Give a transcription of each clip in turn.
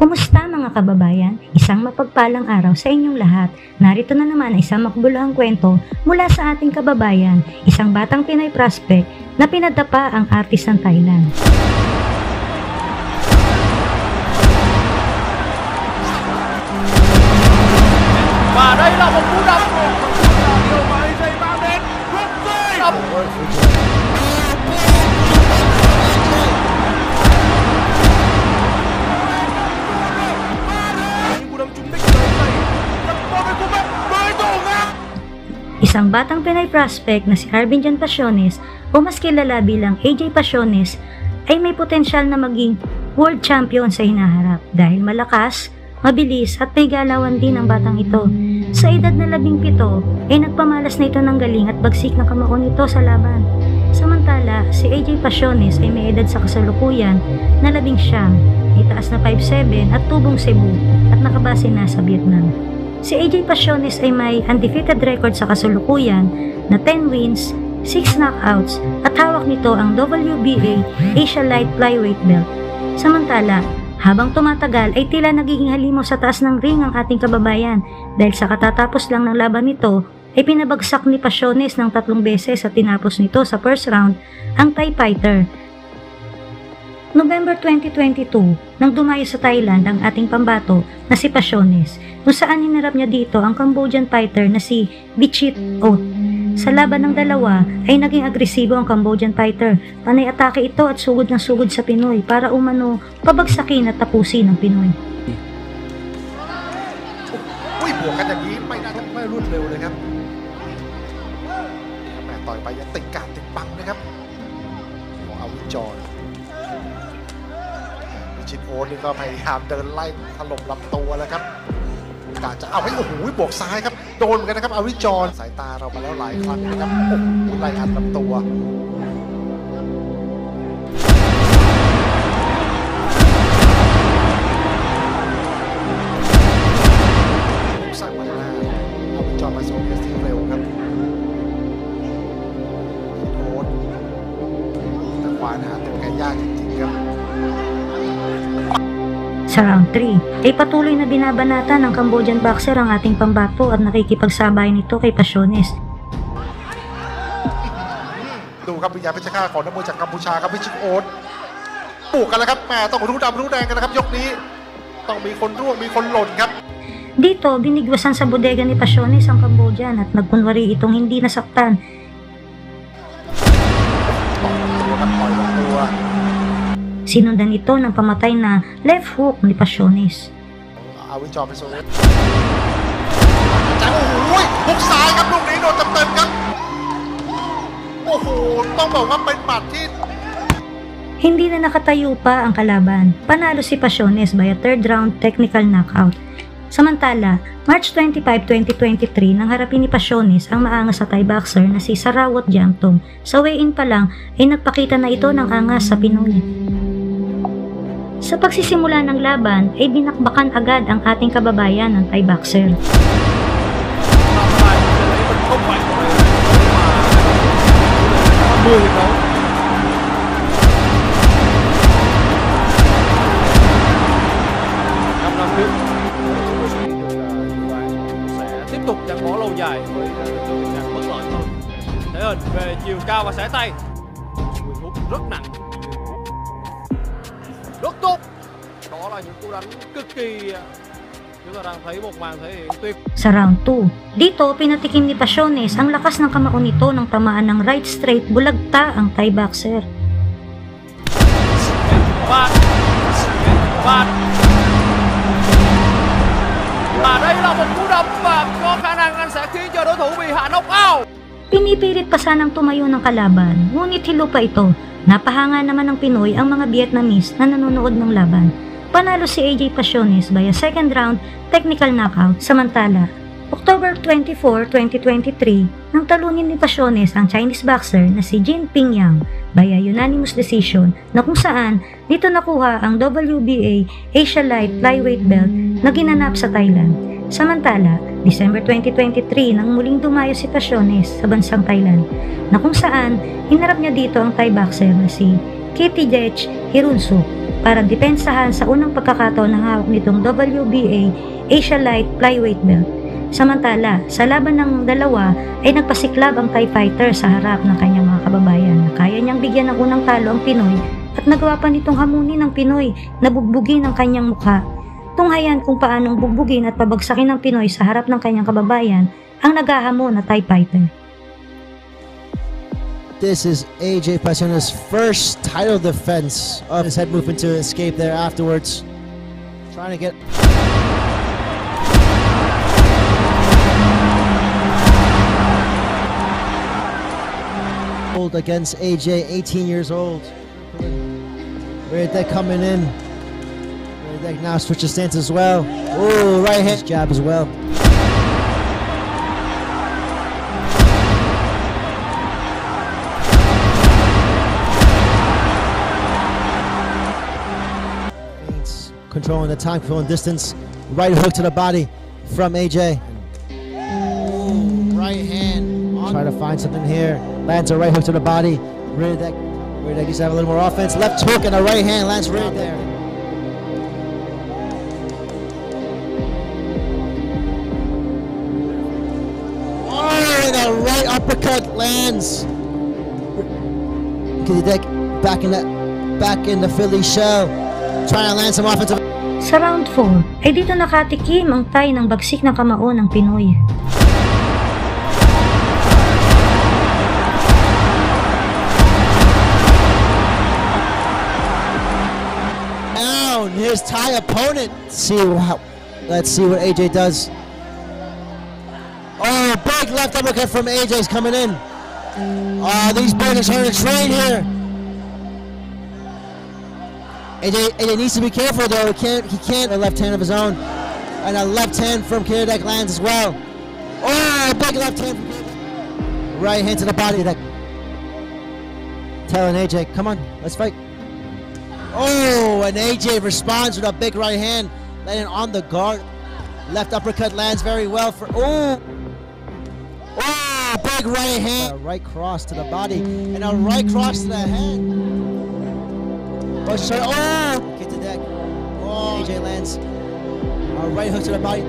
Kumusta mga kababayan? Isang mapagpalang araw sa inyong lahat. Narito na naman ang isang makbuluhang kwento mula sa ating kababayan, isang batang Pinoy prospect na pinadapa ang artist ng Thailand. Và đây là một cú đập điều mà AJ mang đến rất đập. Cú đâm trúng đích này đập qua cái cú bếp mới tổ ngang. Isang batang Pinoy prospect na si Arvin John Pasiones o mas kilala bilang AJ Pasiones ay may potensyal na maging world champion sa hinaharap dahil malakas, mabilis at may galawan din ang batang ito. Sa edad na 17 ay nagpamalas na ito ng galing at bagsik na kamaon ito sa laban. Samantala, si AJ Pasiones ay may edad sa kasalukuyan na 19, may taas na 5'7" at tubong Cebu at nakabase na sa Vietnam. Si AJ Pasiones ay may undefeated record sa kasalukuyan na 10 wins, 6 knockouts at hawak nito ang WBA Asia Light Flyweight belt. Samantala, habang tumatagal ay tila nagiging halimaw sa taas ng ring ang ating kababayan dahil sa katatapos lang ng laban nito ay pinabagsak ni Pasiones ng 3 beses at tinapos nito sa first round ang Thai fighter. November 2022 nang dumayo sa Thailand ang ating pambato na si Pasiones kung saan hinarap niya dito ang Cambodian fighter na si Vichit Oth. Sa laban ng dalawa ay naging agresibo ang Cambodian fighter. Panay atake ito at sugod ng sugod sa Pinoy para umano pabagsakin at tapusin ang Pinoy. บวกกันอย่างนี้ไม่น่าจะไม่รวดเร็วเลยครับแม่ต่อยไปยังติดการติดบังนะครับของอาวิจรวิชิตโอ๊ตนี่ก็พยายามเดินไล่ถล่มลำตัวแล้วครับกะจะเอาให้โอ้โหบวกซ้ายครับโดนเหมือนกันนะครับอาวิจรสายตาเรามาแล้วหลายครั้งนะครับโอ้โหไล่อัดลำตัวSa round 3, ay patuloy na binabanata ng Cambodian boxer ang ating pambato at nakikipagsabay nito kay Pasiones. ดูครับวิญญาณเพชรฆาตของนักมวยจากกัมพูชาครับวิชิตโอ๊ตปลูกกันแล้วครับแม่ต้องรู้ดำรู้แดงกันนะครับยกนี้ต้องมีคนร่วงมีคนหล่นครับ Dito, binigwasan sa bodega ni Pasiones ang Cambodian at nagkunwari itong hindi nasaktan. Sinundan ito ng pamatay na left hook ni Pasiones. อาวิจรไปโซนจังโอ้โหฮุกซ้ายครับลูกนี้โดนเต็มๆครับโอ้โหต้องบอกว่าเป็นหมัดที่ Hindi na nakatayo pa ang kalaban. Panalo si Pasiones by a third round technical knockout. Samantala, March 25, 2023 nang harapin ni Pasiones ang maangas sa Thai boxer na si Sarawat Jamtong. Sa weigh-in pa lang ay nagpakita na ito ng angas sa Pinoy. Sa pagsisimula ng laban ay binakbakan agad ang ating kababayan ng Thai boxer. Tiếp tục gắn bó lâu dài với tình trạng bất lợi hơn. Thể hình về chiều cao và xẻ tay, quyền hút rất nặng, rất tốt. Đó là những cú đánh cực kỳ chúng ta đang thấy một màn thể hiện tuyệt. Sa round 2, dito pinatikim ni Pasiones ang lakas ng kamaon nito ng tamaan ng right straight bulagta ang Thai boxer. Và đây là một cú đập và có khả năng anh sẽ khiến cho đối thủ bị hạ knockout. Pinipilit pa sanang tumayo ng kalaban, ngunit hilo pa ito. Napahanga naman ng Pinoy ang mga Vietnamese na nanonood ng laban. Panalo si AJ Pasiones by a second round technical knockout. Samantala, October 24, 2023, nang talunin ni Pasiones ang Chinese boxer na si Jin Pingyang by a unanimous decision na kung saan dito nakuha ang WBA Asia Light Flyweight belt na ginanap sa Thailand. Samantala, December 2023 nang muling dumayo si Pasiones sa bansang Thailand na kung saan hinarap niya dito ang Thai boxer na si Kittidesh Hirunsuk para depensahan sa unang pagkakataon ng hawak nitong WBA Asia Light Flyweight Belt. Samantala, sa laban ng dalawa ay nagpasiklab ang Thai fighter sa harap ng kanyang mga kababayan na kaya niyang bigyan ng unang talo ang Pinoy at nagawa pa nitong hamunin ng Pinoy na bugbugin ang kanyang mukha. Tunghayan kung paanong bugbugin at pabagsakin ng Pinoy sa harap ng kanyang kababayan ang naghahamon na Thai fighter. This is AJ Pasiones' first title defense of his head movement to escape there afterwards. Trying to get... old against AJ, 18 years old. Redek coming in. Redek now switches stance as well. Oh, right hand jab as well. Controlling the time, controlling distance. Right hook to the body from AJ. Ooh, right hand. Try to find something here. Lands a right hook to the body. Redek needs to have a little more offense. Left hook and a right hand lands right there. Oh, and a right uppercut lands. Redek back in the Philly shell. Trying to land some offensive. Sa round 4 ay dito nakatikim ang Thai ng bagsik ng kamao ng Pinoy. Down his Thai opponent. Let's see what AJ does. Oh, big left uppercut from AJ's coming in. Oh, these boys are trying to train here. AJ needs to be careful though. He can't a left hand of his own, and a left hand from Redek lands as well. Oh, big left hand from Redek. Right hand to the body. Telling AJ, come on, let's fight. Oh, and AJ responds with a big right hand, landing on the guard. Left uppercut lands very well for. Oh, big right hand. A right cross to the body and a right cross to the head. Oh, get the deck. Oh, AJ lands a right hook to the body.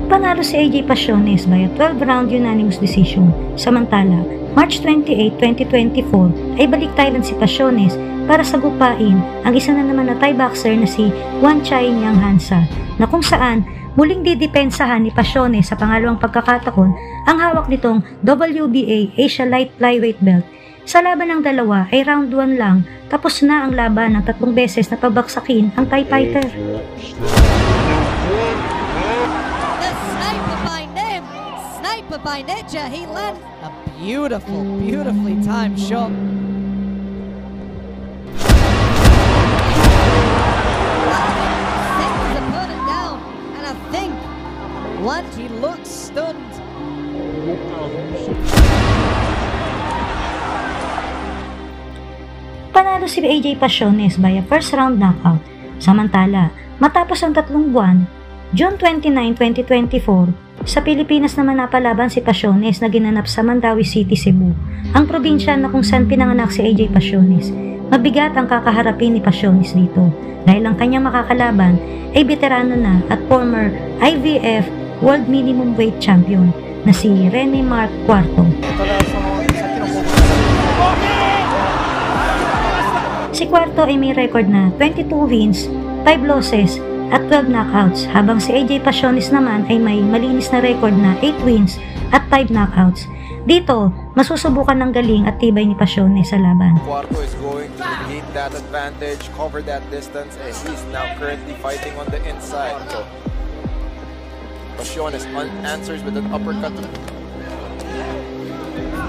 Panalo si AJ Pasiones by a 12-round unanimous decision. Samantala, March 28, 2024 ay balik Thailand si Pasiones para sagupain ang isa na naman na Thai boxer na si Wanchai Nyang Hansa na kung saan muling didepensahan ni Pasiones sa pangalawang pagkakataon ang hawak nitong WBA Asia Light Flyweight Belt. Sa laban ng dalawa ay round 1 lang, tapos na ang laban ng 3 beses na pabagsakin ang Thai fighter. The sniper by Nim, sniper by Neja, he lands a beautifully timed shot. What? He looks stunned. Panalo si AJ Pasiones by a first round knockout. Samantala, matapos ang 3 buwan, June 29, 2024, sa Pilipinas naman napalaban si Pasiones na ginanap sa Mandawi City, Cebu, ang probinsya na kung saan pinanganak si AJ Pasiones. Mabigat ang kakaharapin ni Pasiones dito dahil ang kanyang makakalaban ay veterano na at former IVF World Minimum Weight Champion na si Rene Mark Cuarto. Si Cuarto ay may record na 22 wins, 5 losses at 12 knockouts, habang si AJ Pasiones naman ay may malinis na record na 8 wins at 5 knockouts. Dito, masusubukan ng galing at tibay ni Pasiones sa laban. Cuarto is going to gain that advantage, cover that distance, and he's now currently fighting on the inside. So Pasiones answers with an uppercut to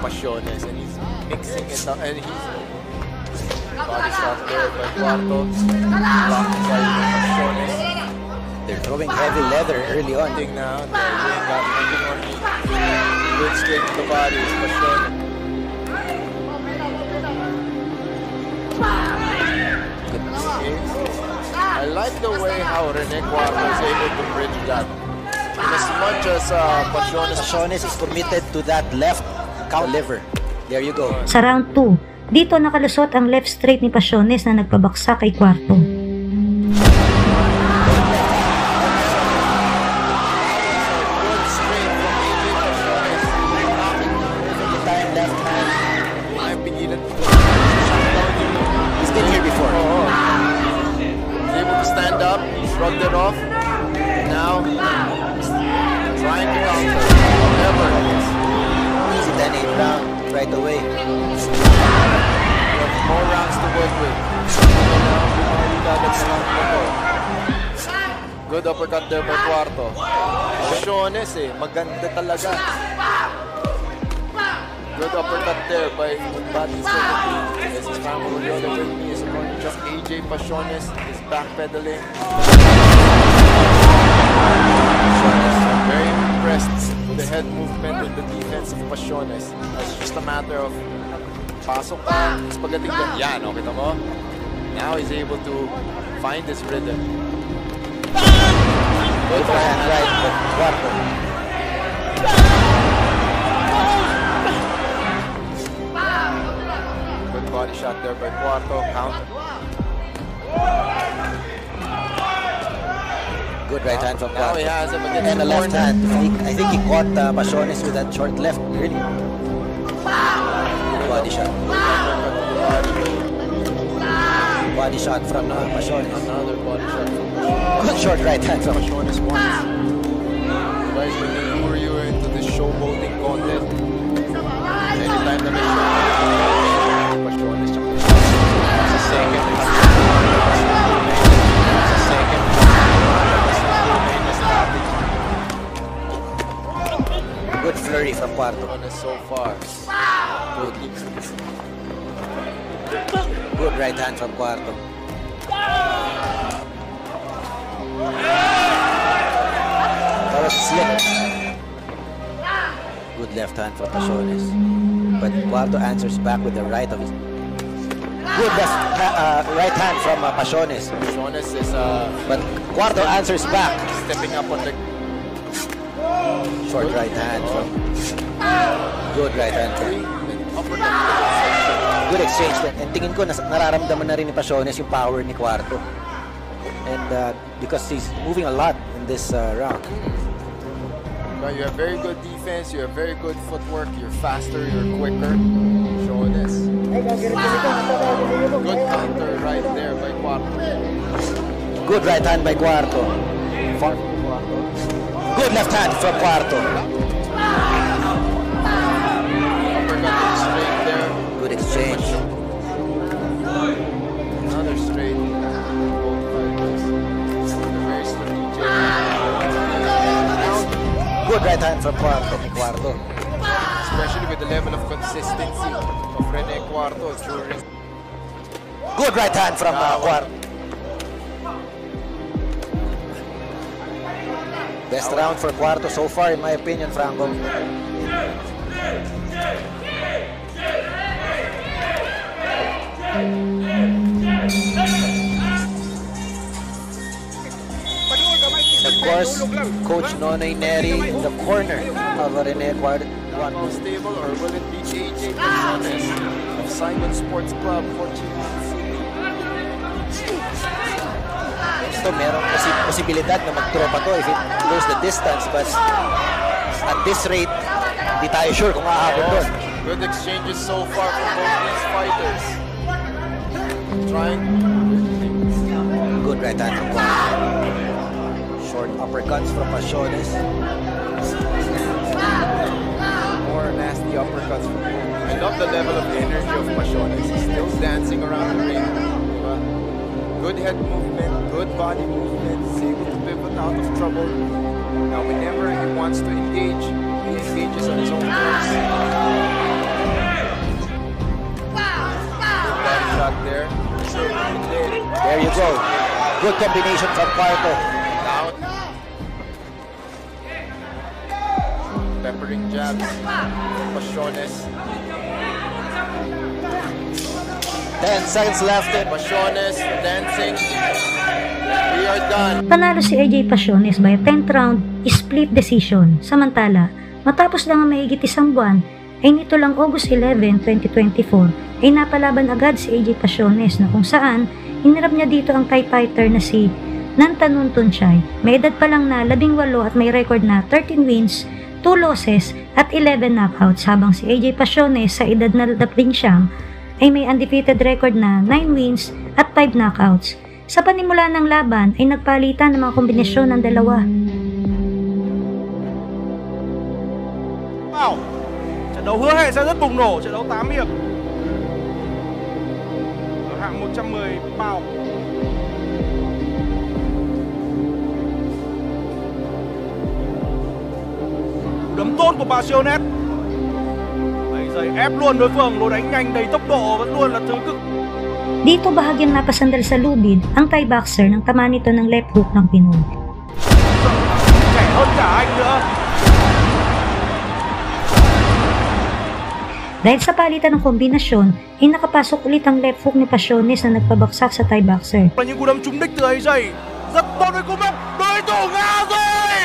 Pasiones, and he's mixing it up, and he's body shot there by Cuarto. Blocking by Pasiones. They're throwing heavy leather early on. Now, they're got nothing on me. Good straight to the body, Pasiones. I like the way how Rene Cuarto is able to bridge that. As much as Pasiones is committed to that left counter liver. There you go. Sa round 2, dito nakalusot ang left straight ni Pasiones na nagpabaksak kay Cuarto. He's been here before. He's able to stand up, shrugged it off. Now, trying to counter. However, Easy 10-8 round right away. we have more rounds to work with. Good uppercut there by Cuarto. Pasiones maganda talaga. Good uppercut there by Body 17. This is Franco Julio with me. His opponent just AJ Pasiones is backpedaling. Very impressed with the head movement and the defense of Pasiones. It's just a matter of pasok ka, tapos pagdating doon, yan, kita mo? Now he's able to find his rhythm. Good hand right by Cuarto. Good body shot there by Cuarto. Counter. Good right hand from Now Cuarto. he has him against And the a left corner. hand. I think he caught Pasiones with that short left. Really. Body shot. Body shot from Pasiones. Another body shot. Good short right hand from Pasiones once. You guys will lure you into this showboating contest. Anytime na may showboating, Pasiones tsaka sa second. Sa second. good flurry from Cuarto. So far. Good right hand from Cuarto. That was slick. Good left hand from Pasiones. But Cuarto answers back with the right of his. Good right hand from Pasiones. Pasiones is But Cuarto answers back. stepping up on the Short right hand from. Good right hand from. Good exchange. And tingin ko nararamdaman na rin ni Pasiones yung power ni Cuarto. And because he's moving a lot in this round. You have very good defense, you have very good footwork, you're faster, you're quicker. Showing this. Good counter right there by Cuarto. Good right hand by Cuarto. Far from Cuarto. Good left hand from Cuarto. Uppercut straight there. Good exchange. Another straight. Both fighters. Very strategic. Good right hand from Cuarto. Especially with the level of consistency of Rene Cuarto during. Good right hand from Cuarto. Best round for Cuarto so far, in my opinion, Franco. And of course, Coach Nonoy Neri in the corner of Rene Cuarto. Cuarto stable, or will it be AJ Pasiones of Simon Sports Club, Fortune? Ito, merong posibilidad na magtropa to if it goes the distance, but at this rate, hindi tayo sure kung aabot doon. Good exchanges so far from both these fighters. Trying. Good right hand from Cuarto. Short uppercuts from Pasiones. More nasty uppercuts from both. I love the level of energy of Pasiones. He's still dancing around the ring. Good head movement, good body movement. He's able to pivot out of trouble. Now whenever he wants to engage, he engages on his own terms. Good body shot there. There you go. Good combination from Cuarto. Down. Peppering jabs. Pasiones. 10 seconds left. Pasiones dancing. We are done. Panalo si AJ Pasiones by 10th round split decision. Samantala, matapos lang ang mahigit isang buwan, ay nito lang August 11, 2024 ay napalaban agad si AJ Pasiones na kung saan hinirap niya dito ang Thai fighter na si Nantanun Tunchay. May edad pa lang na 18 at may record na 13 wins, 2 losses at 11 knockouts, habang si AJ Pasiones sa edad na 19 ay may undefeated record na 9 wins at 5 knockouts. Sa panimula ng laban ay nagpalitan ng mga kombinasyon ng dalawa. Trận đấu hứa hẹn sẽ rất bùng nổ, trận đấu 8 hiệp. Ở hạng 110 pound. Đấm tốt của Pasiones. Đẩy giày ép luôn đối phương, lối đánh nhanh đầy tốc độ vẫn luôn là thứ cực. Dito bahagyang napasandal sa lubid ang Thai boxer nang tama nito ng left hook ng Pinoy. Trẻ hơn cả anh nữa. Dahil sa palitan ng kombinasyon, ay nakapasok ulit ang left hook ni Pasiones na nagpabagsak sa Thai boxer. Là những cú đấm trúng đích từ AJ. Rất tốt với cú đấm. Đối thủ ngã rồi.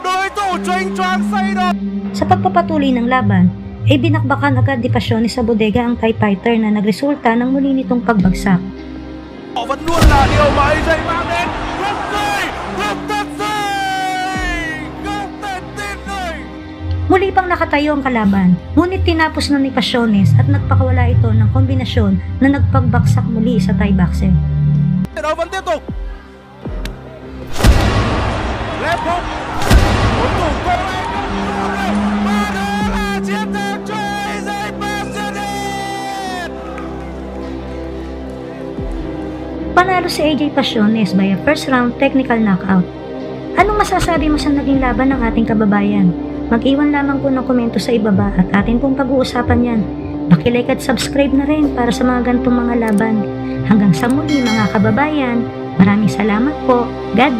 Đối thủ choáng choáng say rồi. Sa pagpapatuloy ng laban, ay binakbakan agad ni Pasiones sa bodega ang Thai fighter na nagresulta ng muli nitong pagbagsak. Họ vẫn luôn là điều mà AJ mang đến. Không rồi, không thật rồi. Không thể tin rồi. Muli pang nakatayo ang kalaban, ngunit tinapos na ni Pasiones at nagpakawala ito ng kombinasyon na nagpagbagsak muli sa Thai boxer. Trận đấu vẫn tiếp tục. Left hook. Đối thủ không ai không được. Và đó là chiến thắng cho AJ Pasiones. Panalo si AJ Pasiones by a first round technical knockout. Anong masasabi mo sa naging laban ng ating kababayan? Mag-iwan lamang po ng komento sa ibaba at atin pong pag-uusapan yan. Paki-like at subscribe na rin para sa mga ganitong mga laban. Hanggang sa muli mga kababayan, maraming salamat po. God